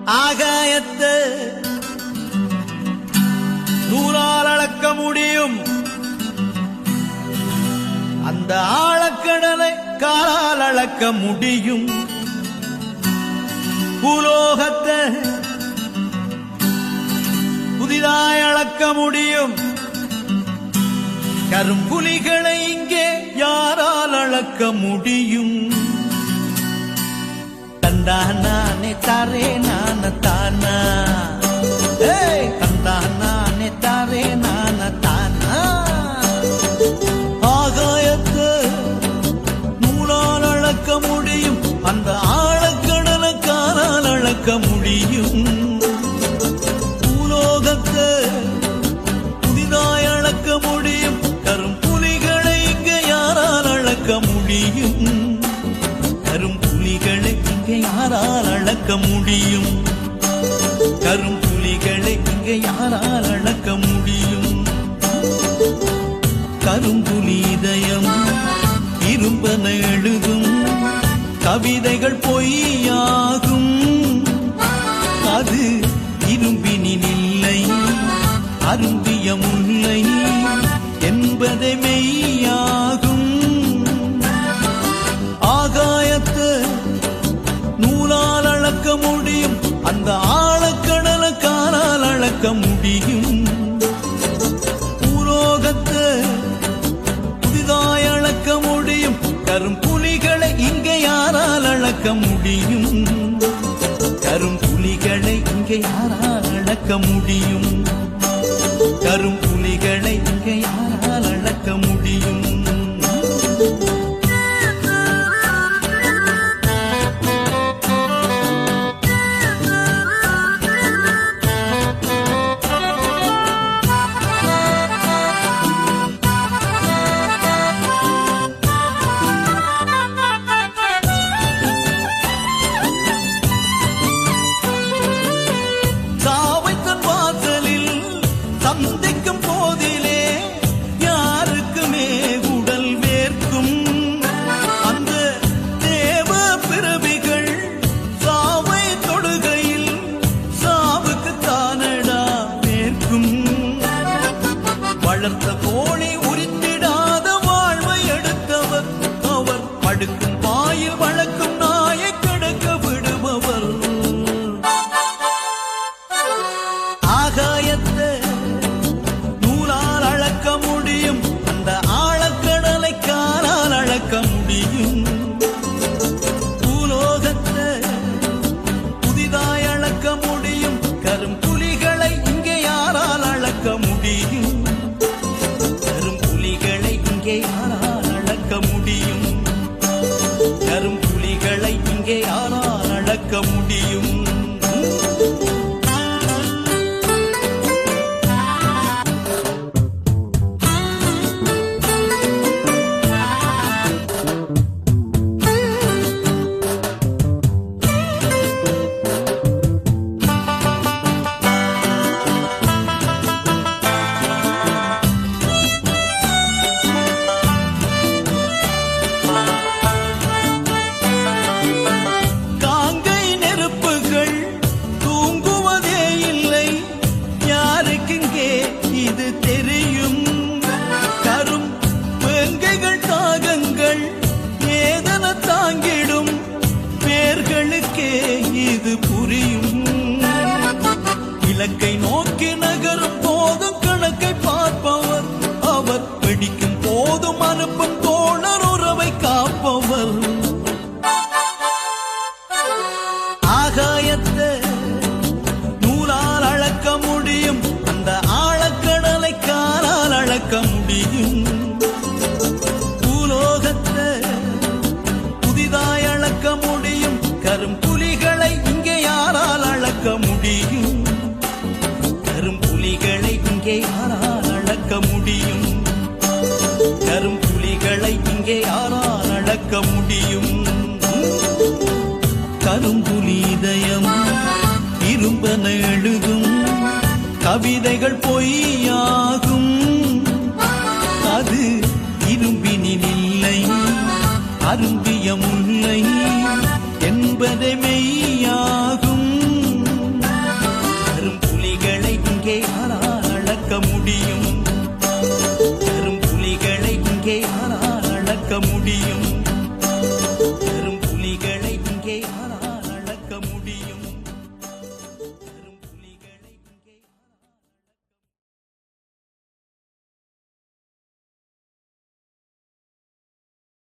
ஆகாயத்தை நூறால் அளக்க முடியும், அந்த ஆழக்கடலை காலால் அளக்க முடியும். பூலோகத்தை புதிதாய் அளக்க முடியும், கரும்புலிகளை இங்கே யாரால் அளக்க முடியும்? தந்தானே தாரே நான தானா, தந்தானே தாரே நான தானா. ஆகாயத்தை நூலால் அளக்க முடியும், அந்த ஆழக்கடலை காலால் அளக்க முடியும். பூலோகத்தை புதிதாய் அளக்க முடியும், கரும்புலிகளை இங்கே யாரால் அளக்க முடியும்? கரும்புலிகளை இங்கே யாரால் அளக்க முடியும்? கரும்புலிகளை இங்கே யாரால் அளக்க முடியும்? கரும்புலி இதயம் இரும்பன எழுதும், கவிதைகள் பொய்யாகும். அது இரும்பினில் இல்லை, அரும்பிய முல்லை என்பதை மெய்யாகும். ஆகாயத்தை நூலால் அளக்க முடியும், அந்த ஆழக்கடலை காலால் அளக்க முடியும். பூலோகத்தை புதிதாய் அளக்க முடியும், கரும்புலிகளை இங்கே யாரால் அளக்க முடியும்? கரும்புலிகளை இங்கே யாரால் அளக்க முடியும்? கரும்புலிகளை இங்கே யாரால் அளக்க முடியும்? சந்திக்கும் போதிலே யாருக்குமே உடல் வேர்க்கும். அந்த தேவ பிறவிகள் சாவை தொடுகையில் சாவுக்கு தானடா வேர்க்கும். வளர்த்த கோழி உரித்திடாத வாழ்வை எடுத்தவர் அவர், படுக்கும் பாயில் வளர்க்கும் நாயை கடக்க விடுபவர். ஆகாயத்தை முடியும், அந்த ஆழக்கடலை காலால் அளக்க முடியும். பூலோகத்தை புதிதாய் அளக்க முடியும், கரும்புலிகளை இங்கே யாரால் அளக்க முடியும்? கரும்புலிகளை இங்கே யாரால் அளக்க முடியும்? கரும்புலிகளை இங்கே யாரால் அளக்க முடியும்? இது தெரியும், கரும் வேங்கைகள் தாகங்கள் ஏதன தாங்கிடும் பேர்களுக்கே இது புரியும். இலக்கை நோக்கி நகரும் போதும் கணக்கை பார்ப்பவர் அவர், பிடிக்கும் போதும் அனுப்பும் தோழர் உறவை காப்பவர். ஆகாயத்தை நூலால் அளக்க முடியும், அந்த ஆழக்கடலை காலால் அளக்க முடியும். பூலோகத்தை புதிதாய் அளக்க முடியும், கரும்புலிகளை இங்கே யாரால் அளக்க முடியும்? கரும்புலிகளை இங்கே யாரால் அளக்க முடியும்? கரும்புலிகளை இங்கே யாரால் அளக்க முடியும்? கரும்புலி இதயம் இரும்பன எழுதும், கவிதைகள் பொய்யாகும். அது இரும்பினில் இல்லை, அரும்பிய முல்லை என்பதை மெய்யா